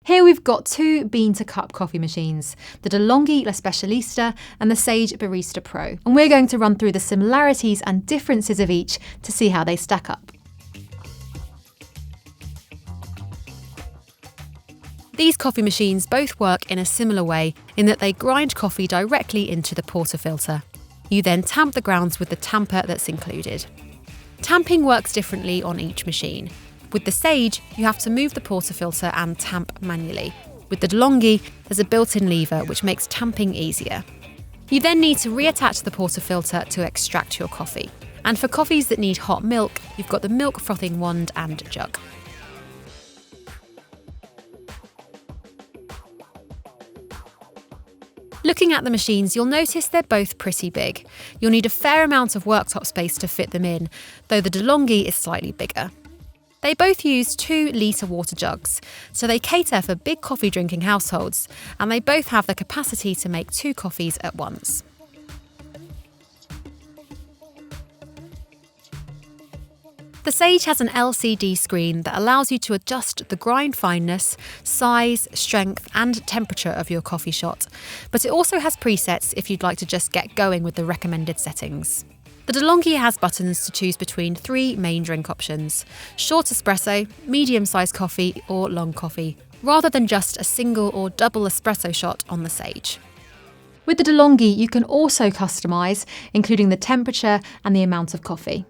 Here we've got two bean-to-cup coffee machines, the DeLonghi La Specialista and the Sage Barista Pro, and we're going to run through the similarities and differences of each to see how they stack up. These coffee machines both work in a similar way in that they grind coffee directly into the portafilter. You then tamp the grounds with the tamper that's included. Tamping works differently on each machine. With the Sage, you have to move the portafilter and tamp manually. With the DeLonghi, there's a built-in lever which makes tamping easier. You then need to reattach the portafilter to extract your coffee. And for coffees that need hot milk, you've got the milk frothing wand and jug. Looking at the machines, you'll notice they're both pretty big. You'll need a fair amount of worktop space to fit them in, though the DeLonghi is slightly bigger. They both use 2-litre water jugs, so they cater for big coffee drinking households, and they both have the capacity to make 2 coffees at once. The Sage has an LCD screen that allows you to adjust the grind fineness, size, strength and temperature of your coffee shot, but it also has presets if you'd like to just get going with the recommended settings. The DeLonghi has buttons to choose between 3 main drink options: short espresso, medium-sized coffee or long coffee, rather than just a single or double espresso shot on the Sage. With the DeLonghi, you can also customise, including the temperature and the amount of coffee.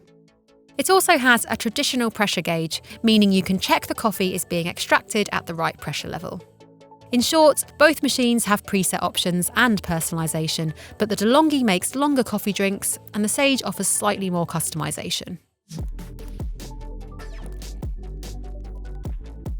It also has a traditional pressure gauge, meaning you can check the coffee is being extracted at the right pressure level. In short, both machines have preset options and personalisation, but the DeLonghi makes longer coffee drinks and the Sage offers slightly more customisation.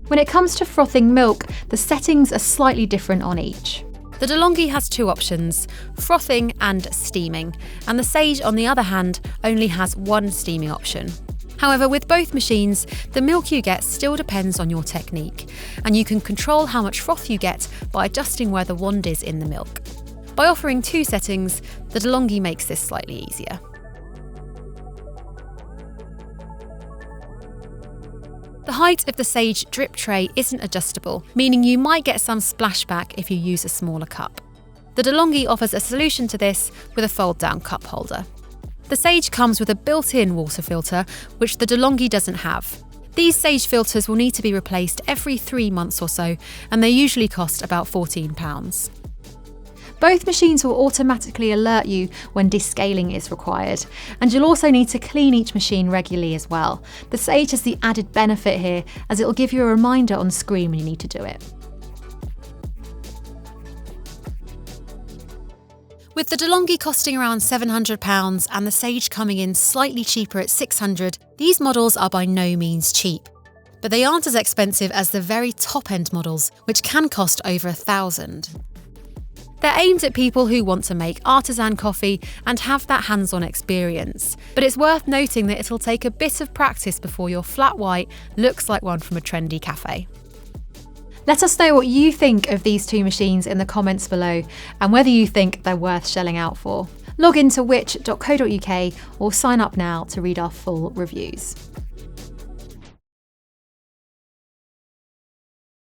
When it comes to frothing milk, the settings are slightly different on each. The DeLonghi has 2 options, frothing and steaming, and the Sage, on the other hand, only has 1 steaming option. However, with both machines, the milk you get still depends on your technique, and you can control how much froth you get by adjusting where the wand is in the milk. By offering 2 settings, the DeLonghi makes this slightly easier. The height of the Sage drip tray isn't adjustable, meaning you might get some splashback if you use a smaller cup. The DeLonghi offers a solution to this with a fold-down cup holder. The Sage comes with a built-in water filter, which the DeLonghi doesn't have. These Sage filters will need to be replaced every 3 months or so, and they usually cost about £14. Both machines will automatically alert you when descaling is required, and you'll also need to clean each machine regularly as well. The Sage has the added benefit here, as it will give you a reminder on screen when you need to do it. With the DeLonghi costing around £700 and the Sage coming in slightly cheaper at £600, these models are by no means cheap. But they aren't as expensive as the very top-end models, which can cost over £1,000. They're aimed at people who want to make artisan coffee and have that hands-on experience. But it's worth noting that it'll take a bit of practice before your flat white looks like one from a trendy cafe. Let us know what you think of these 2 machines in the comments below and whether you think they're worth shelling out for. Log into which.co.uk or sign up now to read our full reviews.